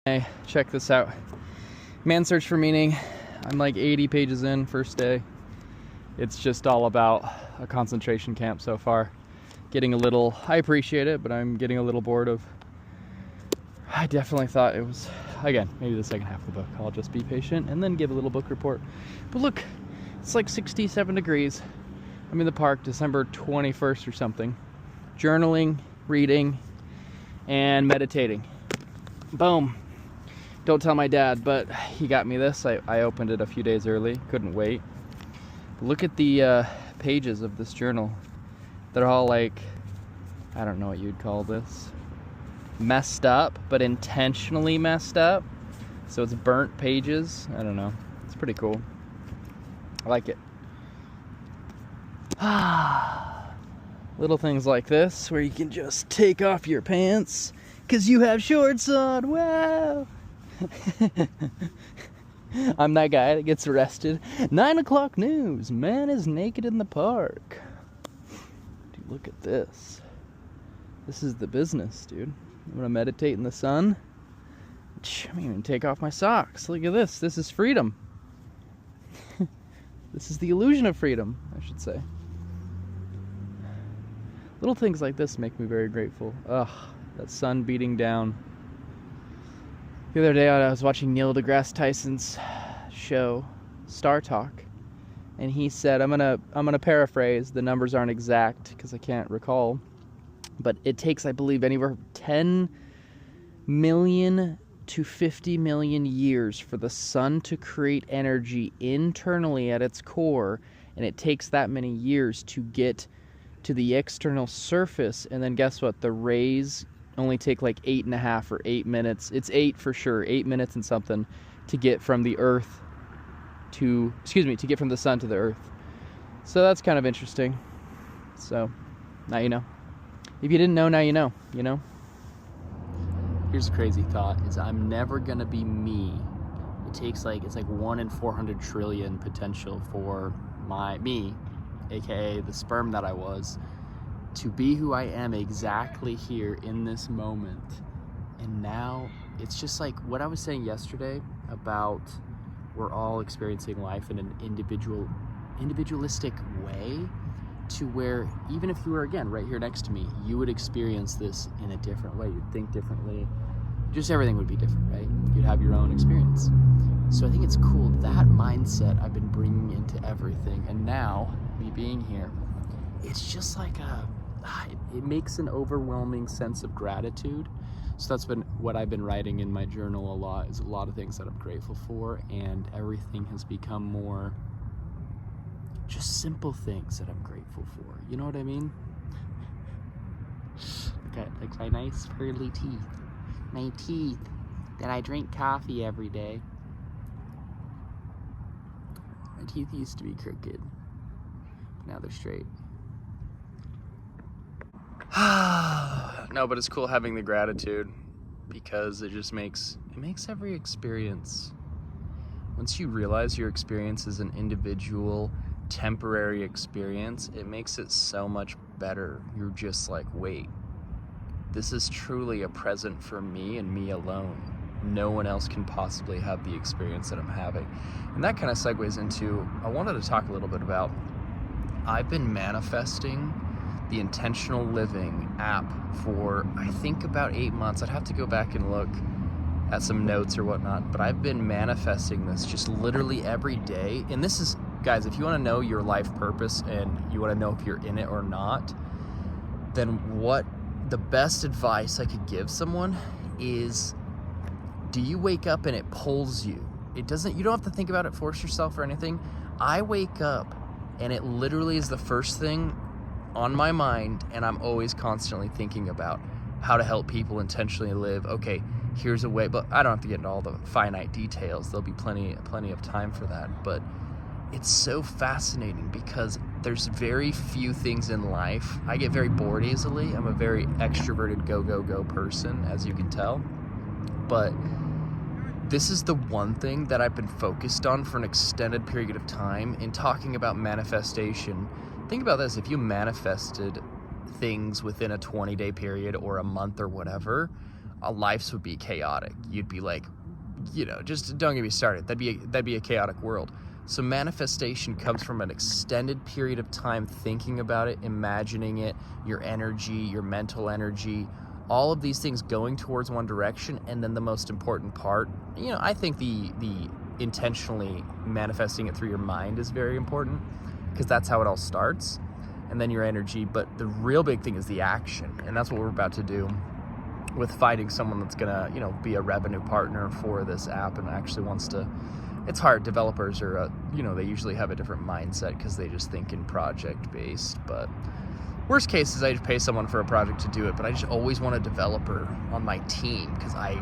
Hey, check this out. Man Search for Meaning. I'm like 80 pages in, first day. It's just all about a concentration camp so far. Getting a little, I appreciate it, but I'm getting a little bored of, I definitely thought it was, again, maybe the second half of the book. I'll just be patient and then give a little book report. But look, it's like 67 degrees. I'm in the park, December 21st or something. Journaling, reading, and meditating. Boom. Don't tell my dad, but he got me this. I opened it a few days early, couldn't wait. But look at the pages of this journal. They're all like, I don't know what you'd call this. Messed up, but intentionally messed up. So it's burnt pages. I don't know. It's pretty cool. I like it. Little things like this where you can just take off your pants because you have shorts on. Wow. I'm that guy that gets arrested. 9 o'clock news. Man is naked in the park. Dude, look at this. This is the business, dude. I'm gonna meditate in the sun. I'm gonna even take off my socks. Look at this. This is freedom. This is the illusion of freedom, I should say. Little things like this make me very grateful. Ugh, that sun beating down. The other day I was watching Neil deGrasse Tyson's show, Star Talk, and he said, I'm gonna paraphrase, the numbers aren't exact because I can't recall, but it takes, I believe, anywhere from 10 million to 50 million years for the sun to create energy internally at its core, and it takes that many years to get to the external surface, and then guess what? The rays only take like 8.5 or 8 minutes. It's 8 for sure, 8 minutes and something to get from the earth to get from the sun to the earth. So that's kind of interesting. So now you know. If you didn't know, now you know, you know? Here's a crazy thought, is I'm never gonna be me. It takes it's like 1 in 400 trillion potential for me, aka the sperm that I was, to be who I am exactly here in this moment. And now it's just like what I was saying yesterday about we're all experiencing life in an individualistic way, to where even if you were, again, right here next to me, you would experience this in a different way. You'd think differently. Just everything would be different, right? You'd have your own experience. So I think it's cool. That mindset I've been bringing into everything. And now, me being here, it's just like it makes an overwhelming sense of gratitude. So that's been what I've been writing in my journal a lot, is a lot of things that I'm grateful for, and everything has become more just simple things that I'm grateful for. You know what I mean? Look at like my nice pearly teeth. My teeth that I drink coffee every day. My teeth used to be crooked. Now they're straight. No, but it's cool having the gratitude, because it just makes every experience, once you realize your experience is an individual, temporary experience, it makes it so much better. You're just like, wait, this is truly a present for me and me alone. No one else can possibly have the experience that I'm having. And that kind of segues into, I wanted to talk a little bit about, I've been manifesting the Intentional Living app for, I think, about 8 months. I'd have to go back and look at some notes or whatnot, but I've been manifesting this just literally every day. And this is, guys, if you want to know your life purpose and you want to know if you're in it or not, then what the best advice I could give someone is, do you wake up and it pulls you? You don't have to think about it, force yourself or anything. I wake up and it literally is the first thing on my mind, and I'm always constantly thinking about how to help people intentionally live. Okay, here's a way, but I don't have to get into all the finite details. There'll be plenty of time for that. But it's so fascinating because there's very few things in life. I get very bored easily. I'm a very extroverted go person, as you can tell. But this is the one thing that I've been focused on for an extended period of time in talking about manifestation. Think about this, if you manifested things within a 20-day period or a month or whatever, our lives would be chaotic. You'd be like, just don't get me started. That'd be a chaotic world. So manifestation comes from an extended period of time thinking about it, imagining it, your energy, your mental energy, all of these things going towards one direction. And then the most important part, I think the intentionally manifesting it through your mind is very important, because that's how it all starts, and then your energy. But the real big thing is the action, and that's what we're about to do with finding someone that's gonna be a revenue partner for this app and actually wants to. It's hard. Developers are they usually have a different mindset because they just think in project based. But worst case is I just pay someone for a project to do it, but I just always want a developer on my team, because I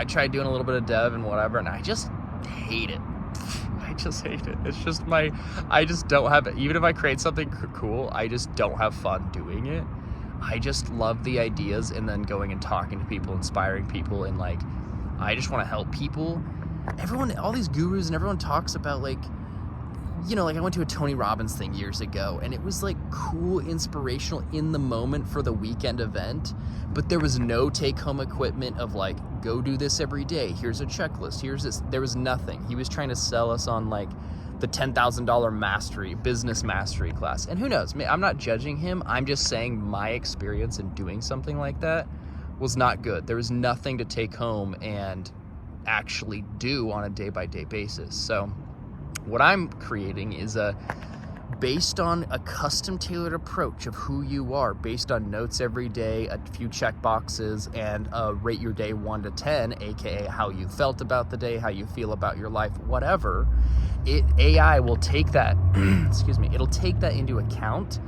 tried doing a little bit of dev and whatever, and I just hate it. I just hate it. It's just I just don't have it. Even if I create something cool, I just don't have fun doing it. I just love the ideas and then going and talking to people, inspiring people, and like, I just want to help people. All these gurus and everyone talks about like I went to a Tony Robbins thing years ago, and it was like cool, inspirational in the moment for the weekend event, but there was no take-home equipment of like, go do this every day. Here's a checklist. Here's this. There was nothing. He was trying to sell us on like the $10,000 business mastery class. And who knows? I'm not judging him. I'm just saying my experience in doing something like that was not good. There was nothing to take home and actually do on a day-by-day basis. So what I'm creating is based on a custom tailored approach of who you are, based on notes every day, a few check boxes, and rate your day 1 to 10, aka how you felt about the day, how you feel about your life, whatever. AI will take that, it'll take that into account,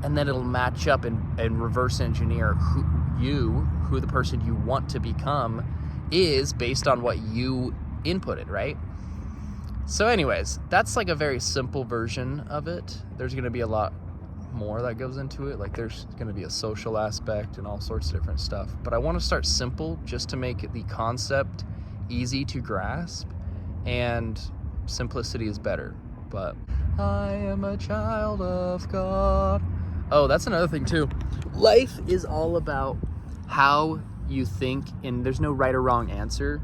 and then it'll match up and reverse engineer who the person you want to become is based on what you inputted, right? So anyways, that's like a very simple version of it. There's going to be a lot more that goes into it. Like there's going to be a social aspect and all sorts of different stuff. But I want to start simple just to make the concept easy to grasp, and simplicity is better. But I am a child of God. Oh, that's another thing too. Life is all about how you think, and there's no right or wrong answer.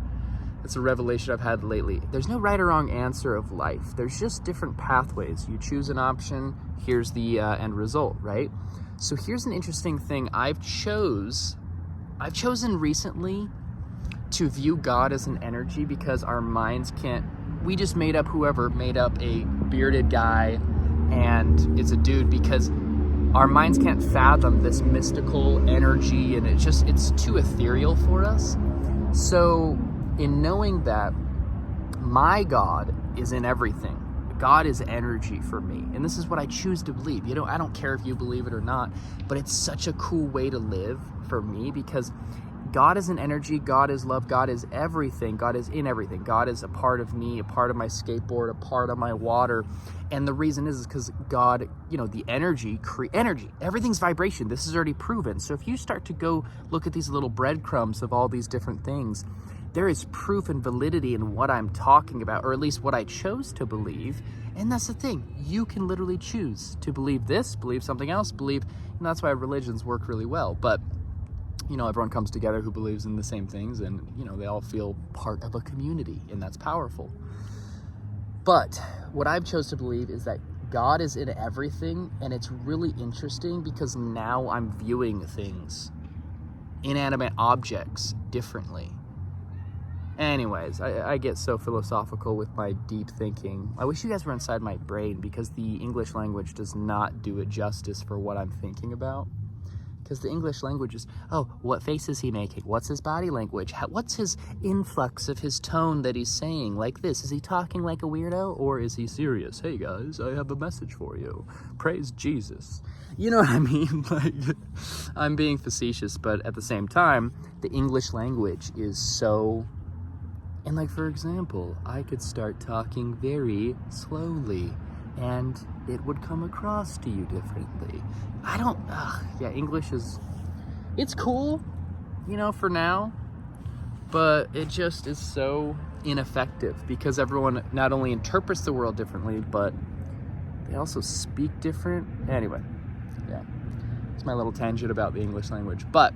It's a revelation I've had lately. There's no right or wrong answer of life. There's just different pathways. You choose an option, here's the end result, right? So here's an interesting thing. I've chosen recently to view God as an energy, because our minds can't. We just whoever made up a bearded guy and it's a dude, because our minds can't fathom this mystical energy, and it's too ethereal for us. So in knowing that my God is in everything, God is energy for me, and this is what I choose to believe. I don't care if you believe it or not, but it's such a cool way to live for me, because God is an energy, God is love, God is everything, God is in everything. God is a part of me, a part of my skateboard, a part of my water. And the reason is because God, the energy, everything's vibration. This is already proven. So if you start to go look at these little breadcrumbs of all these different things, there is proof and validity in what I'm talking about, or at least what I chose to believe. And that's the thing. You can literally choose to believe this, believe something else, and that's why religions work really well. But everyone comes together who believes in the same things, and they all feel part of a community, and that's powerful. But what I've chose to believe is that God is in everything, and it's really interesting because now I'm viewing things, inanimate objects, differently. Anyways, I get so philosophical with my deep thinking. I wish you guys were inside my brain, because the English language does not do it justice for what I'm thinking about. Because the English language is, what face is he making? What's his body language? What's his influx of his tone that he's saying like this? Is he talking like a weirdo, or is he serious? Hey guys, I have a message for you. Praise Jesus. You know what I mean? Like, I'm being facetious, but at the same time, the English language is so... And like, for example, I could start talking very slowly, and it would come across to you differently. English it's cool, for now, but it just is so ineffective, because everyone not only interprets the world differently, but they also speak different. Anyway, it's my little tangent about the English language. But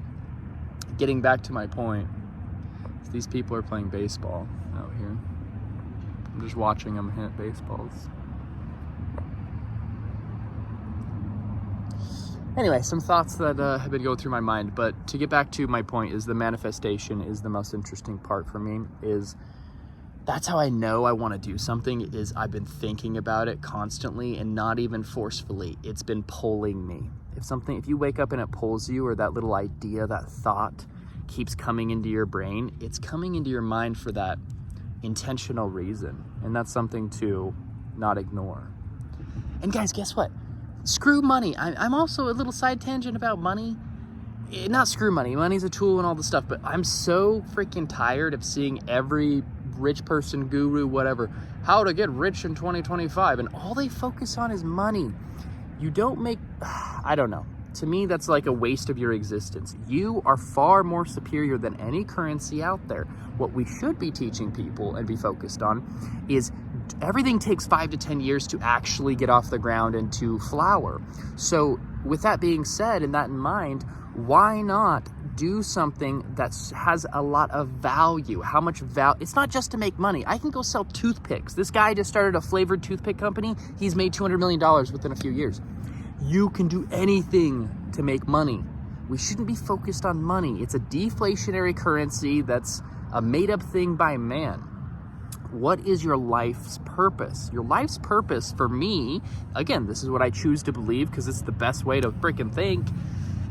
getting back to my point, these people are playing baseball out here. I'm just watching them hit baseballs. Anyway, some thoughts that have been going through my mind, but to get back to my point is the manifestation is the most interesting part for me. Is that's how I know I want to do something, is I've been thinking about it constantly and not even forcefully. It's been pulling me. If you wake up and it pulls you, or that little idea, that thought keeps coming into your brain, it's coming into your mind for that intentional reason. And that's something to not ignore. And guys, guess what? Screw money. I'm also a little side tangent about money. Not screw money. Money's a tool and all the stuff, but I'm so freaking tired of seeing every rich person, guru, whatever, how to get rich in 2025, and all they focus on is money. You don't make, I don't know. To me, that's like a waste of your existence. You are far more superior than any currency out there. What we should be teaching people and be focused on is everything takes 5 to 10 years to actually get off the ground and to flower. So with that being said and that in mind, why not do something that has a lot of value? How much value? It's not just to make money. I can go sell toothpicks. This guy just started a flavored toothpick company. He's made $200 million within a few years. You can do anything to make money. We shouldn't be focused on money. It's a deflationary currency that's a made-up thing by man. What is your life's purpose? Your life's purpose for me, again, this is what I choose to believe because it's the best way to freaking think,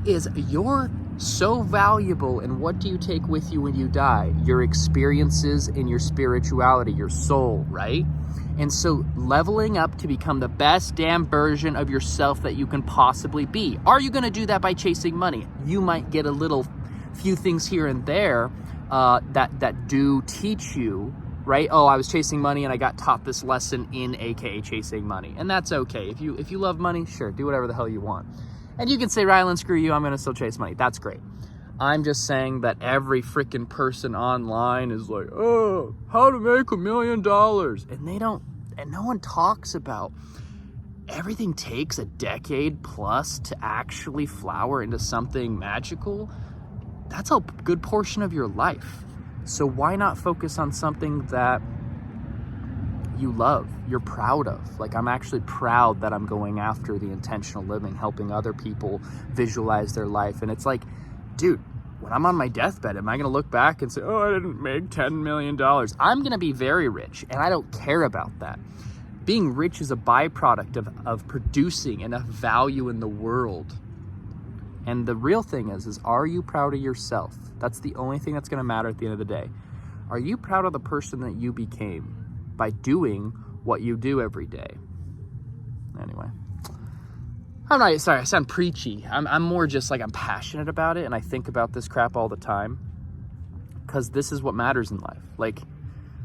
is you're so valuable, and what do you take with you when you die? Your experiences and your spirituality, your soul, right? And so leveling up to become the best damn version of yourself that you can possibly be. Are you going to do that by chasing money? You might get a little few things here and there that do teach you, right? Oh, I was chasing money and I got taught this lesson in AKA chasing money. And that's okay. If you love money, sure, do whatever the hell you want. And you can say, Rylan, screw you, I'm going to still chase money. That's great. I'm just saying that every freaking person online is like, oh, how to make $1 million. And no one talks about everything takes a decade plus to actually flower into something magical. That's a good portion of your life. So why not focus on something that you love, you're proud of? Like, I'm actually proud that I'm going after the intentional living, helping other people visualize their life. And it's like, dude, when I'm on my deathbed, am I going to look back and say, oh, I didn't make $10 million? I'm going to be very rich, and I don't care about that. Being rich is a byproduct of producing enough value in the world. And the real thing is are you proud of yourself? That's the only thing that's going to matter at the end of the day. Are you proud of the person that you became by doing what you do every day? Anyway, I sound preachy. I'm more just like, I'm passionate about it, and I think about this crap all the time because this is what matters in life. Like,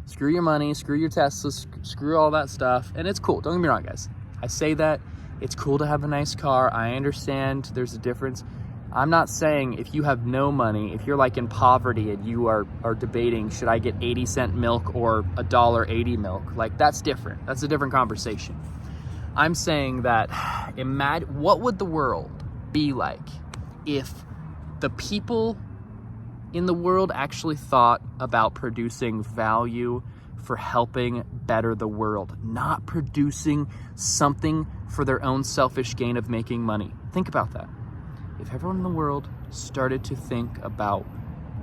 screw your money, screw your Teslas, screw all that stuff. And it's cool. Don't get me wrong, guys. I say that it's cool to have a nice car. I understand there's a difference. I'm not saying if you have no money, if you're like in poverty and you are debating, should I get 80-cent milk or $1.80 milk? Like, that's different. That's a different conversation. I'm saying that imagine what would the world be like if the people in the world actually thought about producing value for helping better the world, not producing something for their own selfish gain of making money. Think about that. If everyone in the world started to think about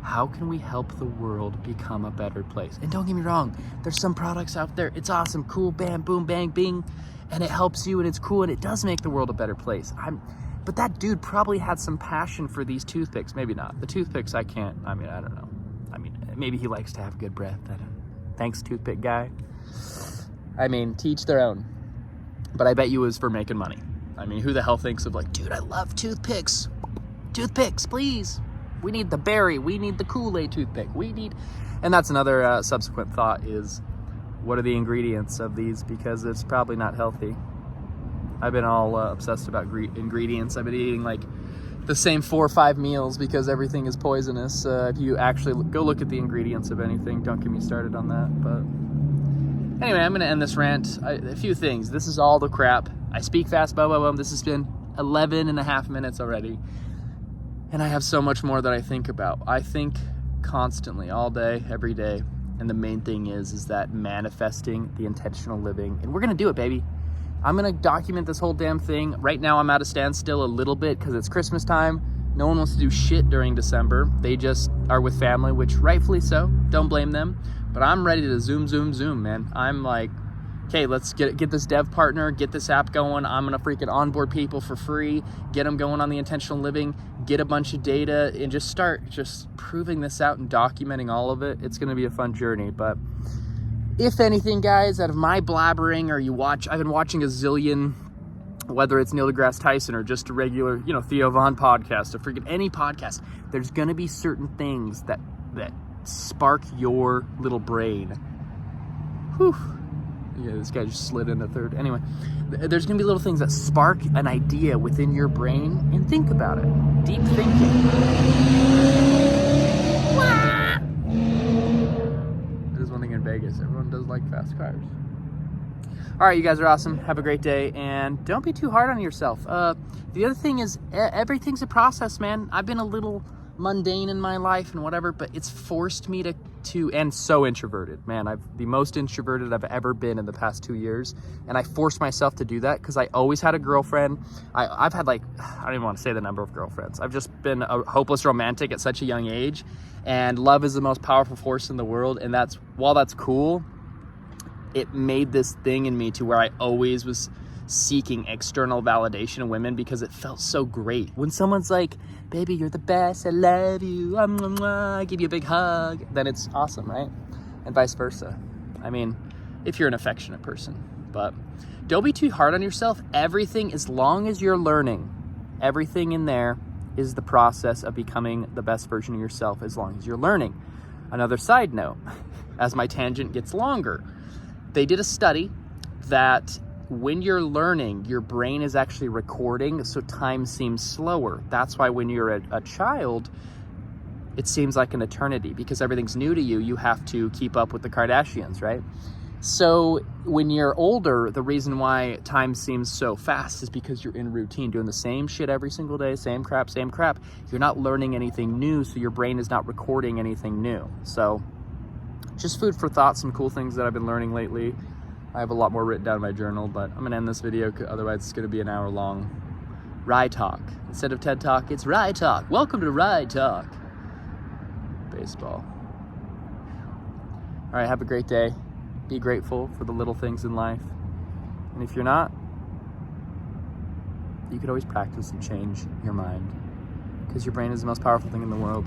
how can we help the world become a better place? And don't get me wrong, there's some products out there, it's awesome, cool, bam, boom, bang, bing, and it helps you and it's cool and it does make the world a better place. But that dude probably had some passion for these toothpicks. Maybe not. The toothpicks, I don't know. Maybe he likes to have good breath. Thanks, toothpick guy. Teach their own. But I bet you it was for making money. Who the hell thinks of like, dude, I love toothpicks. Toothpicks, please. We need the berry. We need the Kool-Aid toothpick. And that's another subsequent thought is, what are the ingredients of these? Because it's probably not healthy. I've been all obsessed about ingredients. I've been eating like the same 4 or 5 meals because everything is poisonous. If you actually go look at the ingredients of anything, don't get me started on that. But anyway, I'm going to end this rant. A few things. This is all the crap. I speak fast, This has been 11 and a half minutes already. And I have so much more that I think about. I think constantly, all day, every day. And the main thing is that manifesting the intentional living. And we're gonna do it, baby. I'm gonna document this whole damn thing. Right now I'm at a standstill a little bit because it's Christmas time. No one wants to do shit during December. They just are with family, which rightfully so. Don't blame them. But I'm ready to zoom, man. I'm like, okay, let's get this dev partner, get this app going. I'm gonna freaking onboard people for free, get them going on the intentional living, get a bunch of data, and just start just proving this out and documenting all of it. It's gonna be a fun journey. But if anything, guys, out of my blabbering, or I've been watching a zillion, whether it's Neil deGrasse Tyson or just a regular, Theo Von podcast or freaking any podcast, there's gonna be certain things that spark your little brain. Whew. Yeah, this guy just slid in a third. Anyway, there's gonna be little things that spark an idea within your brain, and think about it. Deep thinking. There's one thing in Vegas. Everyone does like fast cars. All right, you guys are awesome. Have a great day, and don't be too hard on yourself. The other thing is, everything's a process, man. I've been a little mundane in my life and whatever, but it's forced me to and so introverted, man. I've the most introverted I've ever been in the past 2 years, and I forced myself to do that because I always had a girlfriend. I've had, like, I don't even want to say the number of girlfriends. I've just been a hopeless romantic at such a young age, and love is the most powerful force in the world. And while that's cool, it made this thing in me to where I always was seeking external validation of women because it felt so great when someone's like, baby, you're the best, I love you, I give you a big hug, then it's awesome, right? And vice versa. I mean, if you're an affectionate person. But don't be too hard on yourself. Everything, as long as you're learning, everything in there is the process of becoming the best version of yourself, as long as you're learning. Another side note, as my tangent gets longer, they did a study that when you're learning, your brain is actually recording, so time seems slower. That's why when you're a child, it seems like an eternity, because everything's new to you. You have to keep up with the Kardashians, right? So when you're older, the reason why time seems so fast is because you're in routine, doing the same shit every single day, same crap. You're not learning anything new, so your brain is not recording anything new. So just food for thought, some cool things that I've been learning lately. I have a lot more written down in my journal, but I'm gonna end this video, otherwise it's gonna be an hour long. Rye Talk. Instead of TED Talk, it's Rye Talk. Welcome to Rye Talk. Baseball. All right, have a great day. Be grateful for the little things in life. And if you're not, you could always practice and change your mind, because your brain is the most powerful thing in the world.